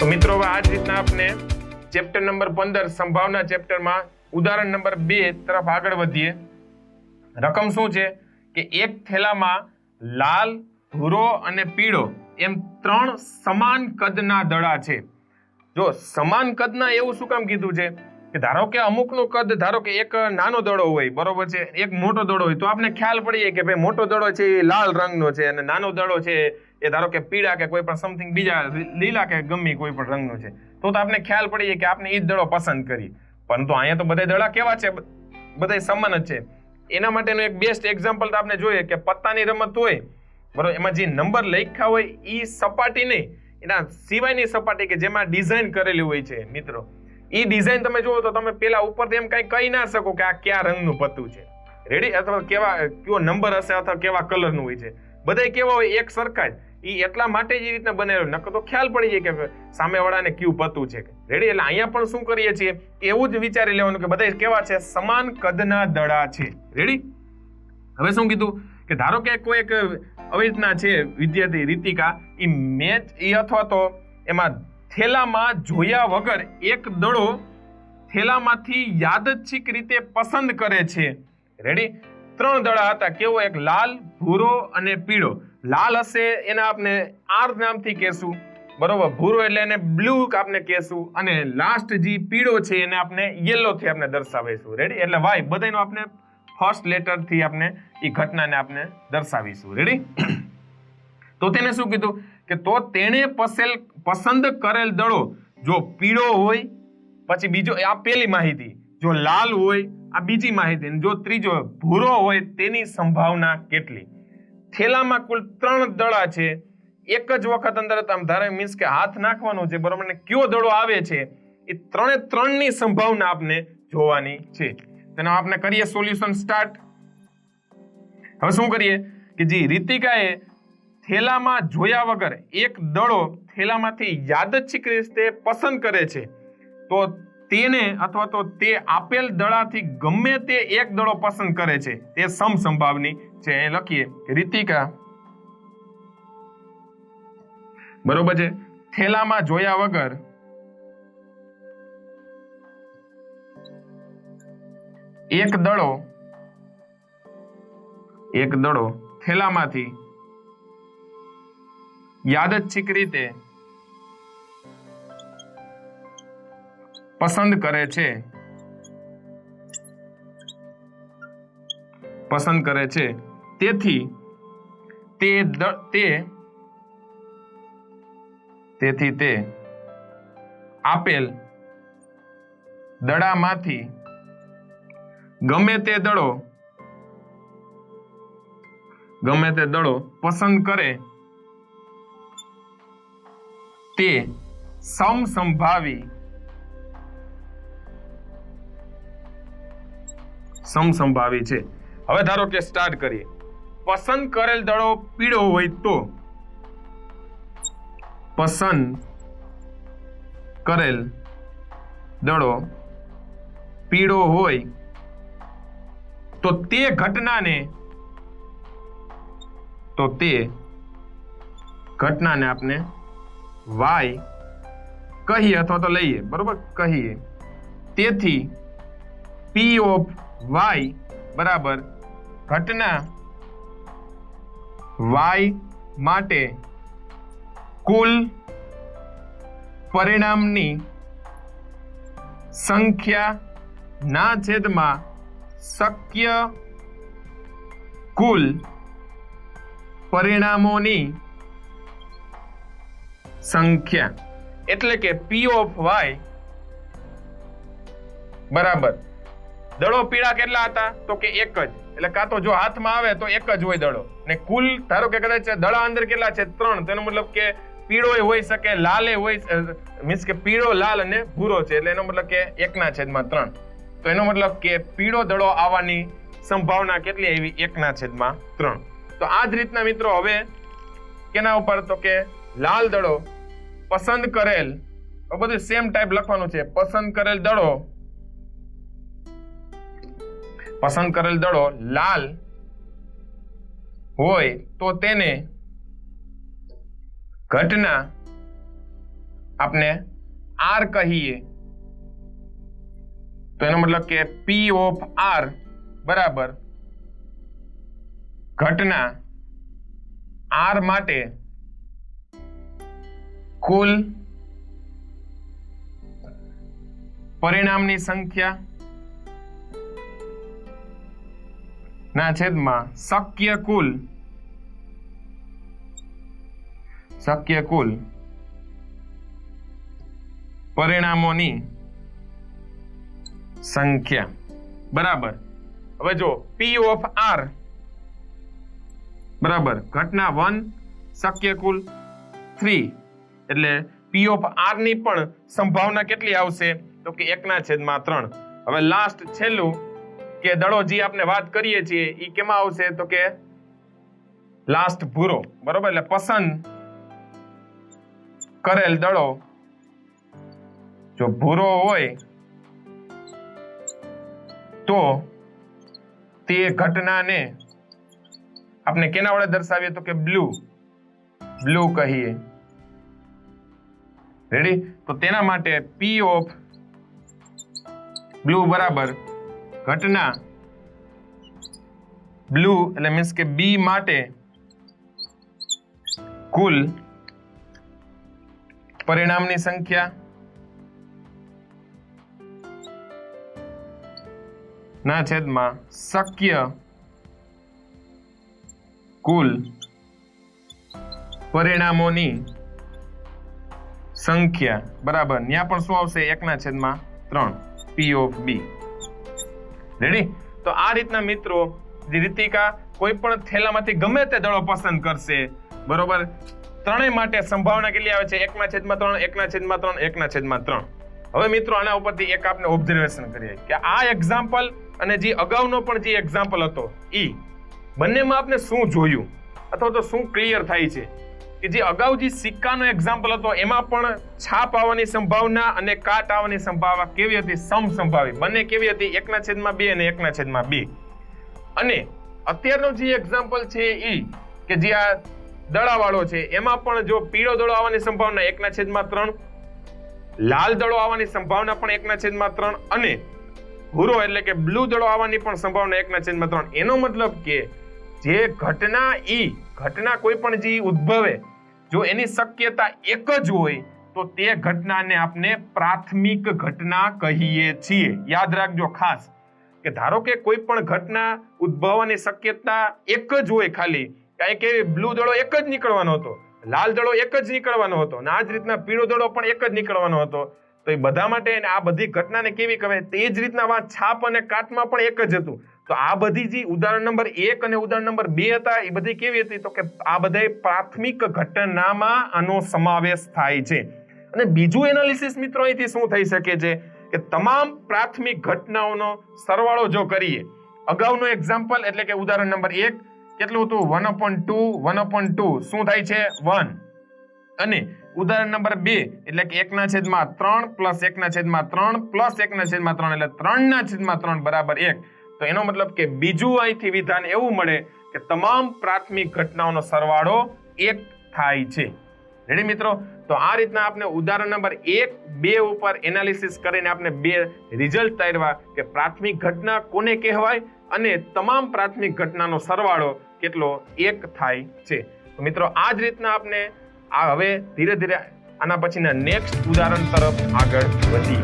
તો મિત્રો આ જ રીતના આપણે ચેપ્ટર નંબર 15 સંભાવના ચેપ્ટરમાં ઉદાહરણ નંબર 2 તરફ આગળ વધીએ. રકમ શું છે કે એક થેલામાં લાલ, ભૂરો અને પીળો એમ 3 સમાન કદના દડા છે. જો સમાન કદના એવું શું કામ કીધું છે કે ધારો કે અમુકનું કદ, ધારો કે એક નાનો દડો હોય, બરોબર છે, એક મોટો દડો હોય, તો આપણે ખ્યાલ પડીએ કે ભાઈ મોટો દડો છે એ લાલ રંગનો છે અને નાનો દડો છે એ ધારો કે પીળા કે કોઈ પણ સમથિંગ બીજા લીલા કે ગમે કોઈ પણ રંગનો છે, તો આપણે ખ્યાલ પડીએ કે આપણે એ જ દડો પસંદ કરી. પરંતુ અહીંયા તો બધા દડા કેવા છે, બધા સમાન જ છે. એના માટેનું એક બેસ્ટ એક્ઝામ્પલ તો આપણે જોઈએ કે પત્તાની રમત હોય, બરોબર, એમાં જે નંબર લખ્યા હોય એ સપાટી નહીં, એના સિવાયની સપાટી કે જેમાં ડિઝાઇન કરેલી હોય છે મિત્રો, એ ડિઝાઇન તમે જુઓ તો તમે પેલા ઉપરથી એમ કઈ કહી ના શકો કે આ કયા રંગનું પત્તું છે, રેડી, અથવા કેવો નંબર હશે અથવા કેવા કલરનું હોય છે. બધા કેવા હોય એક સરખા જ. એ એટલા માટે જ એ રીતના બનેલો, નકર તો ખ્યાલ પડી જાય કે સામેવાળાને કયું પત્તું છે, રેડી. એટલે અહીંયા પણ શું કરીએ છીએ એવું જ વિચારી લેવાનું કે બધા કેવા છે, સમાન કદના દડા છે, રેડી. હવે શું કીધું કે ધારો કે કોઈ એક આવી રીતના છે વિદ્યાર્થી રીતિકા, એ મેચ એ અથવા તો એમાં થેલામાં જોયા વગર એક દડો થેલામાંથી યાદચ્છિક રીતે પસંદ કરે છે, રેડી. 3 દડા હતા, કેવો, એક લાલ, ભૂરો અને પીળો. લાલ હશે એને આપણે આર નામથી કહેશું, બરોબર, ભૂરો એટલે એને બ્લુ આપણે કહેશું, અને લાસ્ટ જે પીળો છે એને આપણે યલો થી આપણે દર્શાવીશું, રેડી. એટલે વાય બધાનો આપણે ફર્સ્ટ લેટર થી આપણે એ ઘટનાને આપણે દર્શાવીશું, રેડી. તો તેને શું કીધું કે તો તેણે પસંદ કરેલ દડો જો પીળો હોય, પછી બીજો આ પેલી માહિતી, જો લાલ હોય આ બીજી માહિતી, જો ત્રીજો ભૂરો હોય તેની સંભાવના કેટલી. થેલામાં કુલ 3 દડા છે, એક જ વખત અંદર આમ ધારે મીન્સ કે હાથ નાખવાનું છે, બરોબર, ને કયો દડો આવે છે એ 3 ની સંભાવના આપણે જોવાની છે. તેનો આપણે કરીએ સોલ્યુશન સ્ટાર્ટ. હવે શું કરીએ કે જે રીતિકાએ થેલામાં જોયા વગર એક દડો થેલામાંથી યાદચ્છિક રીતે પસંદ કરે છે, તો તેને અથવા તો તે આપેલ દડાથી ગમે તે એક દડો પસંદ કરે છે તે સમસંભાવની છે. એ લખીએ રીતિકા, બરોબર છે, થેલામાં જોયા વગર એક દડો થેલામાંથી યાદચ્છિક રીતે પસંદ કરે છે, તેથી તે આપેલ દડામાંથી ગમે તે દડો પસંદ કરે તે સમસંભાવી છે. હવે ધારો કે સ્ટાર્ટ કરીએ. પસંદ કરેલ દડો પીળો હોય તો પસંદ કરેલ દડો પીળો હોય તો તે ઘટનાને આપણે વાય કહીએ અથવા તો લઈએ, બરોબર, કહીએ. તેથી પી ઓફ વાય બરાબર ઘટના વાય માટે કુલ પરિણામની સંખ્યા ના છેદમાં શક્ય કુલ પરિણામોની સંખ્યા. એટલે કે પી ઓફ વાય બરાબર દડો પીળા કેટલા હતા તો કે એક જ, એટલે કાં તો જો હાથમાં આવે તો એક જ હોય દડો, ને કુલ ધારો કે કદાચ દડા અંદર કેટલા છે 3, તેનો મતલબ કે પીળો હોઈ શકે, લાલે હોય, મીન્સ કે પીળો, લાલ અને ભૂરો છે, એટલે એનો મતલબ કે 1/3. તો એનો મતલબ કે પીળો દડો આવવાની સંભાવના કેટલી આવી 1/3. તો આ જ રીતના મિત્રો હવે કેના ઉપર તો કે લાલ દડો પસંદ કરેલ, બધું સેમ ટાઈપ લખવાનું છે, પસંદ કરેલ દડો લાલ હોય તો તેને ઘટના આપણે આર કહીએ તો એનો મતલબ કે પી ઓફ આર બરાબર ઘટના આર માટે કુલ પરિણામની સંખ્યા ના છેદમાં શક્ય કુલ પરિણામોની સંખ્યા બરાબર. હવે જો પી ઓફ આર બરાબર ઘટના 1 શક્ય કુલ 3 એટલે પી ઓફ આર ની પણ સંભાવના કેટલી આવશે તો કે 1/3. હવે લાસ્ટ છેલ્લું કે દળો જે આપણે વાત કરીએ છીએ એ કેમાં આવશે તો કે લાસ્ટ ભૂરો બરોબર. એટલે પસંદ કરેલ દળો જો ભૂરો હોય તો તે ઘટનાને આપણે કેના વડે દર્શાવીએ તો કે બ્લુ કહીએ. રેડી? તો તેના માટે પી ઓફ બ્લુ બરાબર ઘટના બ્લુ એટલે મીન્સ કે બી માટે કુલ પરિણામની સંખ્યા ના છેદમાં શક્ય કુલ પરિણામોની સંખ્યા બરાબર. ત્યાં પણ શું આવશે 1/3 પી ઓફ બી. રેડી? તો આ રીતના મિત્રો રીતિકા કોઈ પણ થેલામાંથી ગમે તે દળો પસંદ કરશે બરોબર. ત્રણેય માટે સંભાવના કેટલી આવે છે 1/3 1/3 1/3. હવે મિત્રો આના ઉપરથી એક આપણે ઓબ્ઝર્વેશન કરીએ કે આ એક્ઝામ્પલ અને જે અગાઉનો પણ જે એક્ઝામ્પલ હતો ઈ બંનેમાં આપણે શું જોયું અથવા તો શું ક્લિયર થાય છે કે જે અગાઉ જે સિક્કાનો એક્ઝામ્પલ હતો એમાં પણ છાપ આવવાની સંભાવના અને કાટ આવવાની સંભાવના કેવી હતી સમસંભાવી બંને કેવી હતી 1/2 અને 1/2. અને અત્યારનો જે એક્ઝામ્પલ છે ઈ કે જે આ દડાવાળો છે એમાં પણ જો પીળો દડો આવવાની સંભાવના 1/3, લાલ દડો આવવાની સંભાવના પણ 1/3 અને ભૂરો એટલે કે બ્લુ દડો આવવાની પણ સંભાવના 1/3. એનો મતલબ કે જે ઘટના કોઈ પણ જે ઉદ્ભવે જો એની શક્યતા એક જ હોય તો તે ઘટનાને આપણે પ્રાથમિક ઘટના કહીએ છીએ. યાદ રાખજો ખાસ કે ધારો કે કોઈ પણ ઘટના ઉદ્ભવવાની શક્યતા એક જ હોય ખાલી કારણ કે બ્લુ દડો એક જ નીકળવાનો હતો, લાલ દડો એક જ નીકળવાનો હતો અને આ જ રીતના પીળો દડો પણ એક જ નીકળવાનો હતો. તો એ બધા માટે આ બધી ઘટનાને કેવી કહેવાય તે જ રીતના વાત છાપ અને કાટમાં પણ એક જ હતું. તો આ બધી જે ઉદાહરણ નંબર 1 અને ઉદાહરણ નંબર 2 હતા એ બધી કેવી હતી તો કે આ બધા પ્રાથમિક ઘટનામાં આનો સમાવેશ થાય છે. અને બીજું એનાલિસિસ મિત્રો અહીંથી શું થઈ શકે છે કે તમામ પ્રાથમિક ઘટનાઓનો સરવાળો જો કરીએ અગાઉનો એક્ઝામ્પલ એટલે કે ઉદાહરણ નંબર 1 કેટલું હતું 1/2 શું થાય છે 1 અને ઉદાહરણ નંબર 2 એટલે કે 1/3 પ્લસ 1/3 પ્લસ 1/3 એટલે 3/3 બરાબર 1. તો એનો મતલબ કે બીજું અહીંથી વિધાન એવું મળે કે તમામ પ્રાથમિક ઘટનાઓનો સરવાળો 1 થાય છે. રેડી મિત્રો? તો આ રીતના આપણે ઉદાહરણ નંબર 1, 2 ઉપર એનાલિસિસ કરીને આપણે 2 રિઝલ્ટ તાર્યા કે પ્રાથમિક ઘટના કોને કહેવાય અને તમામ પ્રાથમિક ઘટનાનો સરવાળો કેટલો 1 થાય છે. તો મિત્રો આ જ રીતના આપણે આ હવે ધીરે ધીરે આના પછીના નેક્સ્ટ ઉદાહરણ તરફ આગળ વધીએ.